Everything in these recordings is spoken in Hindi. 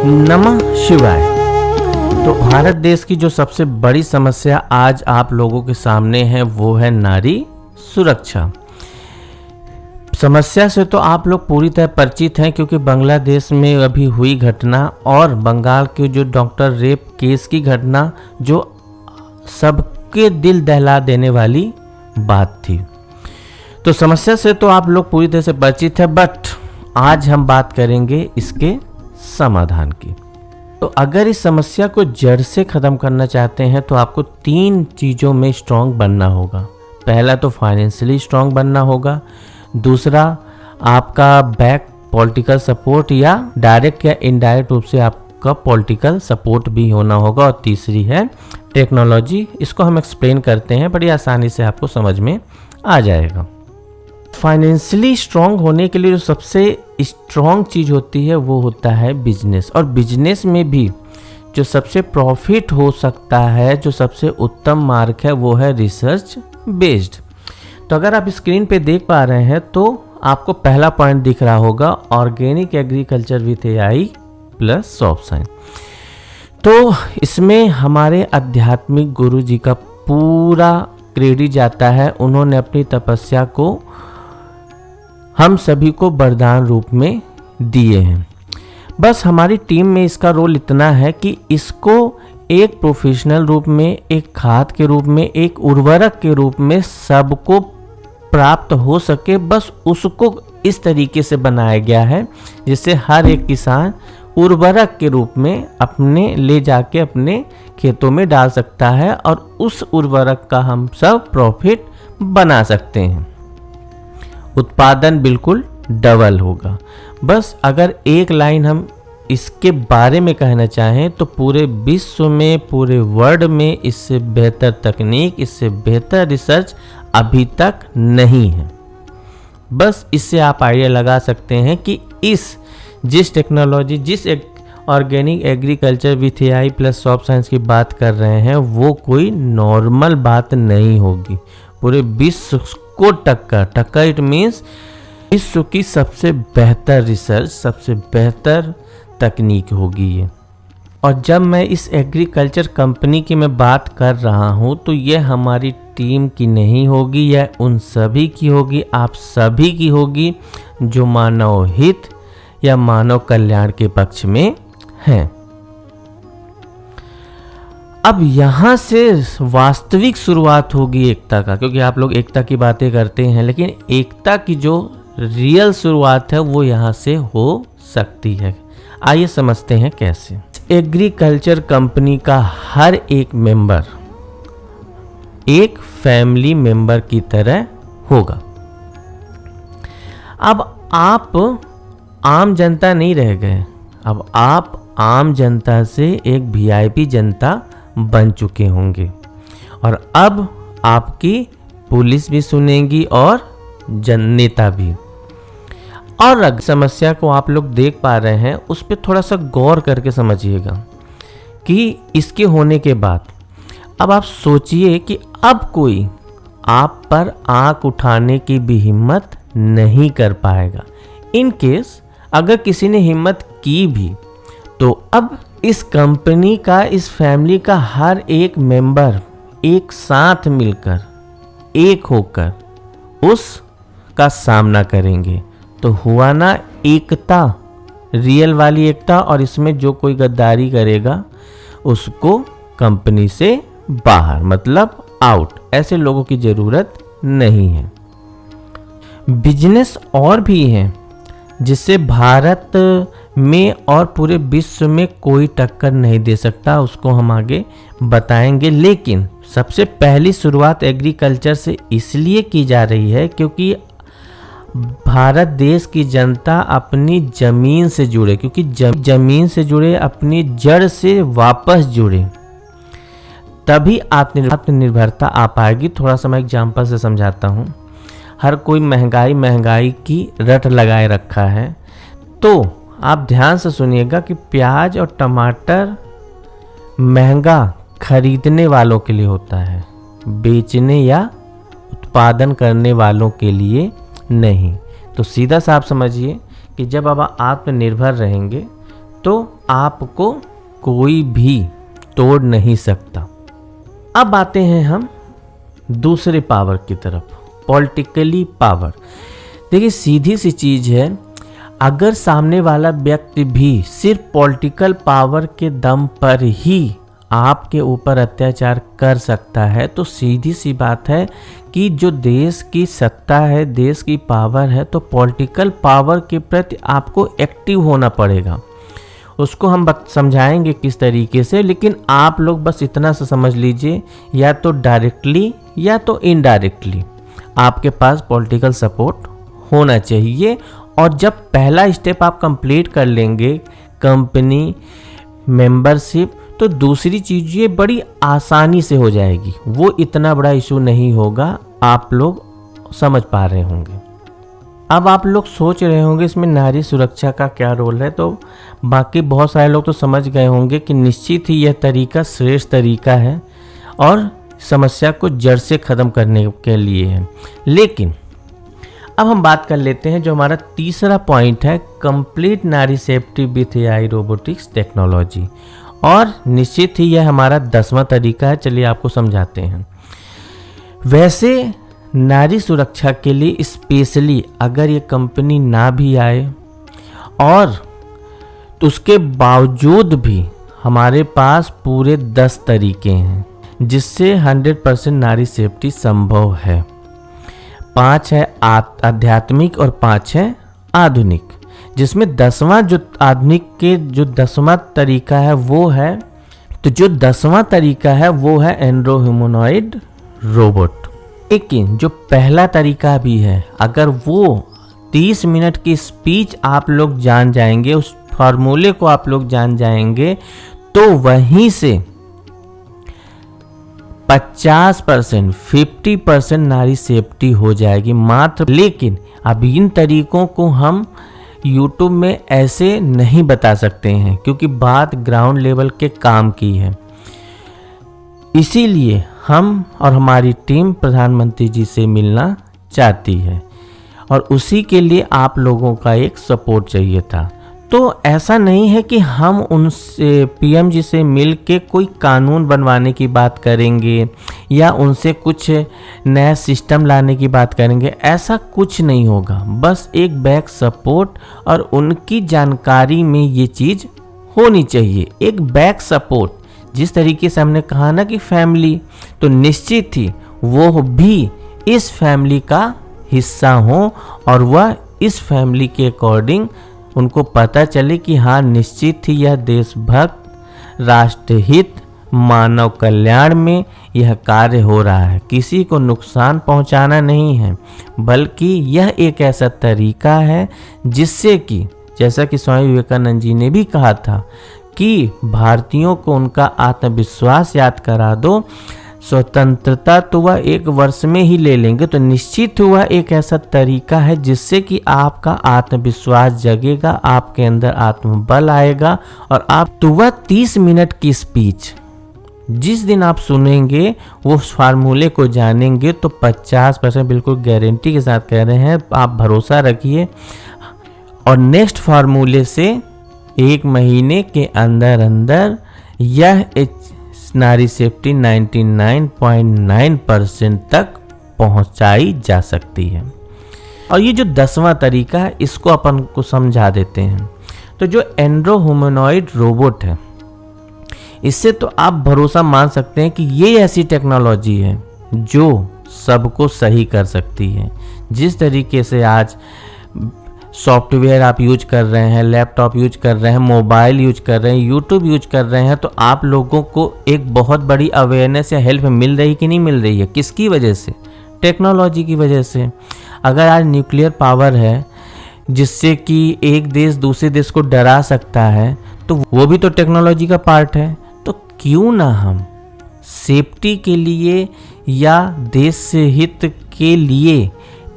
नमः शिवाय। तो भारत देश की जो सबसे बड़ी समस्या आज आप लोगों के सामने है वो है नारी सुरक्षा। समस्या से तो आप लोग पूरी तरह परिचित हैं, क्योंकि बांग्लादेश में अभी हुई घटना और बंगाल के जो डॉक्टर रेप केस की घटना जो सबके दिल दहला देने वाली बात थी। तो समस्या से तो आप लोग पूरी तरह से परिचित हैं, बट आज हम बात करेंगे इसके समाधान की। तो अगर इस समस्या को जड़ से ख़त्म करना चाहते हैं तो आपको 3 चीज़ों में स्ट्रांग बनना होगा। पहला तो फाइनेंशियली स्ट्रांग बनना होगा, दूसरा आपका बैक पॉलिटिकल सपोर्ट या डायरेक्ट या इनडायरेक्ट रूप से आपका पॉलिटिकल सपोर्ट भी होना होगा, और तीसरी है टेक्नोलॉजी। इसको हम एक्सप्लेन करते हैं, बड़ी आसानी से आपको समझ में आ जाएगा। फाइनेंशियली स्ट्रांग होने के लिए जो सबसे स्ट्रांग चीज़ होती है वो होता है बिजनेस, और बिजनेस में भी जो सबसे प्रॉफिट हो सकता है, जो सबसे उत्तम मार्ग है वो है रिसर्च बेस्ड। तो अगर आप स्क्रीन पे देख पा रहे हैं तो आपको पहला पॉइंट दिख रहा होगा, organic agriculture with AI plus soft science. तो इसमें हमारे आध्यात्मिक गुरु जी का पूरा क्रेडिट जाता है। उन्होंने अपनी तपस्या को हम सभी को वरदान रूप में दिए हैं। बस हमारी टीम में इसका रोल इतना है कि इसको एक प्रोफेशनल रूप में, एक खाद के रूप में, एक उर्वरक के रूप में सबको प्राप्त हो सके, बस उसको इस तरीके से बनाया गया है जिससे हर एक किसान उर्वरक के रूप में अपने ले जाके अपने खेतों में डाल सकता है और उस उर्वरक का हम सब प्रॉफिट बना सकते हैं। उत्पादन बिल्कुल डबल होगा। बस अगर एक लाइन हम इसके बारे में कहना चाहें तो पूरे विश्व में, पूरे वर्ल्ड में इससे बेहतर तकनीक, इससे बेहतर रिसर्च अभी तक नहीं है। बस इससे आप आइडिया लगा सकते हैं कि जिस टेक्नोलॉजी, जिस organic agriculture with AI plus soft science की बात कर रहे हैं वो कोई नॉर्मल बात नहीं होगी। पूरे विश्व को टक्कर इट मीन्स विश्व की सबसे बेहतर रिसर्च, सबसे बेहतर तकनीक होगी ये। और जब मैं इस एग्रीकल्चर कंपनी की मैं बात कर रहा हूँ तो ये हमारी टीम की नहीं होगी, यह उन सभी की होगी, आप सभी की होगी जो मानव हित या मानव कल्याण के पक्ष में हैं। अब यहाँ से वास्तविक शुरुआत होगी एकता का, क्योंकि आप लोग एकता की बातें करते हैं, लेकिन एकता की जो रियल शुरुआत है वो यहाँ से हो सकती है। आइए समझते हैं कैसे। एग्रीकल्चर कंपनी का हर एक मेंबर एक फैमिली मेंबर की तरह होगा। अब आप आम जनता नहीं रह गए, अब आप आम जनता से एक VIP जनता बन चुके होंगे, और अब आपकी पुलिस भी सुनेगी और जननेता भी। और समस्या को आप लोग देख पा रहे हैं उस पर थोड़ा सा गौर करके समझिएगा कि इसके होने के बाद अब आप सोचिए कि अब कोई आप पर आंख उठाने की भी हिम्मत नहीं कर पाएगा। इन केस अगर किसी ने हिम्मत की भी तो अब इस कंपनी का, इस फैमिली का हर एक मेंबर एक साथ मिलकर, एक होकर उसका सामना करेंगे। तो हुआ ना एकता, रियल वाली एकता। और इसमें जो कोई गद्दारी करेगा उसको कंपनी से बाहर, मतलब आउट। ऐसे लोगों की ज़रूरत नहीं है। बिजनेस और भी है जिससे भारत में और पूरे विश्व में कोई टक्कर नहीं दे सकता, उसको हम आगे बताएंगे। लेकिन सबसे पहली शुरुआत एग्रीकल्चर से इसलिए की जा रही है क्योंकि भारत देश की जनता अपनी ज़मीन से जुड़े, क्योंकि ज़मीन से जुड़े, अपनी जड़ से वापस जुड़े, तभी आत्मनिर्भरता आ पाएगी। थोड़ा सा मैं एग्जाम्पल से समझाता हूँ। हर कोई महंगाई की रट लगाए रखा है, तो आप ध्यान से सुनिएगा कि प्याज और टमाटर महंगा खरीदने वालों के लिए होता है, बेचने या उत्पादन करने वालों के लिए नहीं। तो सीधा सा आप समझिए कि जब आप आत्मनिर्भर रहेंगे तो आपको कोई भी तोड़ नहीं सकता। अब आते हैं हम दूसरे पावर की तरफ, पॉलिटिकली पावर। देखिए सीधी सी चीज़ है, अगर सामने वाला व्यक्ति भी सिर्फ पॉलिटिकल पावर के दम पर ही आपके ऊपर अत्याचार कर सकता है, तो सीधी सी बात है कि जो देश की सत्ता है, देश की पावर है, तो पॉलिटिकल पावर के प्रति आपको एक्टिव होना पड़ेगा। उसको हम समझाएंगे किस तरीके से, लेकिन आप लोग बस इतना सा समझ लीजिए, या तो डायरेक्टली या तो इनडायरेक्टली आपके पास पॉलिटिकल सपोर्ट होना चाहिए। और जब पहला स्टेप आप कंप्लीट कर लेंगे, कंपनी मेंबरशिप, तो दूसरी चीज़ ये बड़ी आसानी से हो जाएगी, वो इतना बड़ा इशू नहीं होगा, आप लोग समझ पा रहे होंगे। अब आप लोग सोच रहे होंगे इसमें नारी सुरक्षा का क्या रोल है, तो बाकी बहुत सारे लोग तो समझ गए होंगे कि निश्चित ही यह तरीका श्रेष्ठ तरीका है और समस्या को जड़ से ख़त्म करने के लिए है। लेकिन अब हम बात कर लेते हैं जो हमारा तीसरा पॉइंट है, कंप्लीट नारी safety with AI robotics technology. और निश्चित ही यह हमारा 10वां तरीका है, चलिए आपको समझाते हैं। वैसे नारी सुरक्षा के लिए स्पेशली अगर ये कंपनी ना भी आए और तो उसके बावजूद भी हमारे पास पूरे 10 तरीके हैं जिससे 100% नारी सेफ्टी संभव है। 5 है आध्यात्मिक और 5 है आधुनिक, जिसमें 10वां जो आधुनिक के जो 10वां तरीका है वो है, तो जो 10वां तरीका है वो है एंड्रो ह्यूमनॉइड रोबोट। लेकिन जो पहला तरीका भी है, अगर वो 30 मिनट की स्पीच आप लोग जान जाएंगे, उस फार्मूले को आप लोग जान जाएंगे, तो वहीं से 50% 50% नारी सेफ्टी हो जाएगी मात्र। लेकिन अब इन तरीकों को हम YouTube में ऐसे नहीं बता सकते हैं क्योंकि बात ग्राउंड लेवल के काम की है। इसीलिए हम और हमारी टीम प्रधानमंत्री जी से मिलना चाहती है और उसी के लिए आप लोगों का एक सपोर्ट चाहिए था। तो ऐसा नहीं है कि हम उनसे पीएम जी से मिल के कोई कानून बनवाने की बात करेंगे या उनसे कुछ नया सिस्टम लाने की बात करेंगे, ऐसा कुछ नहीं होगा। बस एक बैक सपोर्ट और उनकी जानकारी में ये चीज़ होनी चाहिए, एक बैक सपोर्ट। जिस तरीके से हमने कहा ना कि फैमिली, तो निश्चित ही वो भी इस फैमिली का हिस्सा हो और वह इस फैमिली के अकॉर्डिंग उनको पता चले कि हाँ निश्चित ही यह देशभक्त, राष्ट्रहित, मानव कल्याण में यह कार्य हो रहा है। किसी को नुकसान पहुंचाना नहीं है, बल्कि यह एक ऐसा तरीका है जिससे कि जैसा कि स्वामी विवेकानंद जी ने भी कहा था कि भारतीयों को उनका आत्मविश्वास याद करा दो, स्वतंत्रता तो वह 1 वर्ष में ही ले लेंगे। तो निश्चित हुआ एक ऐसा तरीका है जिससे कि आपका आत्मविश्वास जगेगा, आपके अंदर आत्मबल आएगा और आप तो वह 30 मिनट की स्पीच जिस दिन आप सुनेंगे, वो फार्मूले को जानेंगे, तो 50% बिल्कुल गारंटी के साथ कह रहे हैं, आप भरोसा रखिए। और नेक्स्ट फार्मूले से 1 महीने के अंदर अंदर यह नारी सेफ्टी 99.9% तक पहुंचाई जा सकती है। और ये जो 10वां तरीका है इसको अपन को समझा देते हैं। तो जो एंड्रो ह्यूमनॉइड रोबोट है, इससे तो आप भरोसा मान सकते हैं कि ये ऐसी टेक्नोलॉजी है जो सबको सही कर सकती है। जिस तरीके से आज सॉफ्टवेयर आप यूज कर रहे हैं, लैपटॉप यूज कर रहे हैं, मोबाइल यूज कर रहे हैं, यूट्यूब यूज कर रहे हैं, तो आप लोगों को एक बहुत बड़ी अवेयरनेस या हेल्प मिल रही कि नहीं मिल रही है? किसकी वजह से? टेक्नोलॉजी की वजह से। अगर आज न्यूक्लियर पावर है जिससे कि एक देश दूसरे देश को डरा सकता है, तो वो भी तो टेक्नोलॉजी का पार्ट है। तो क्यों ना हम सेफ्टी के लिए या देश से हित के लिए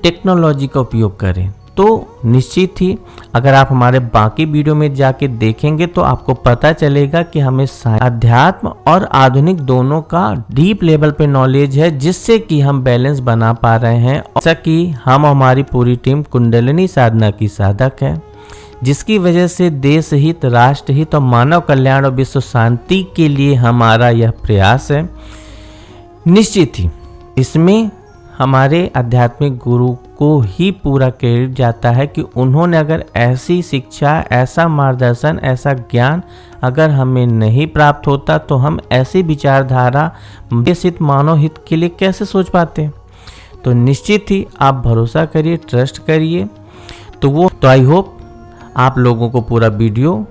टेक्नोलॉजी का उपयोग करें? तो निश्चित ही अगर आप हमारे बाकी वीडियो में जाके देखेंगे तो आपको पता चलेगा कि हमें अध्यात्म और आधुनिक दोनों का डीप लेवल पे नॉलेज है, जिससे कि हम बैलेंस बना पा रहे हैं। जैसा कि हम हमारी पूरी टीम कुंडलिनी साधना की साधक है, जिसकी वजह से देश हित, राष्ट्र हित और मानव कल्याण और विश्व शांति के लिए हमारा यह प्रयास है। निश्चित ही इसमें हमारे आध्यात्मिक गुरु को ही पूरा क्रेडिट जाता है कि उन्होंने अगर ऐसी शिक्षा, ऐसा मार्गदर्शन, ऐसा ज्ञान अगर हमें नहीं प्राप्त होता तो हम ऐसी विचारधारा, देश हित, मानव हित के लिए कैसे सोच पाते। तो निश्चित ही आप भरोसा करिए, ट्रस्ट करिए। तो आई होप आप लोगों को पूरा वीडियो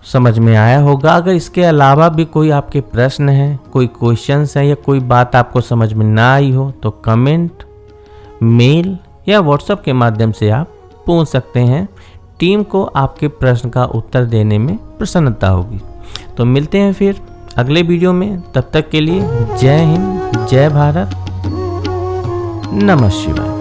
समझ में आया होगा। अगर इसके अलावा भी कोई आपके प्रश्न हैं, कोई क्वेश्चंस हैं या कोई बात आपको समझ में ना आई हो तो कमेंट, मेल या व्हाट्सएप के माध्यम से आप पूछ सकते हैं। टीम को आपके प्रश्न का उत्तर देने में प्रसन्नता होगी। तो मिलते हैं फिर अगले वीडियो में। तब तक के लिए जय हिंद, जय भारत, नमः शिवाय।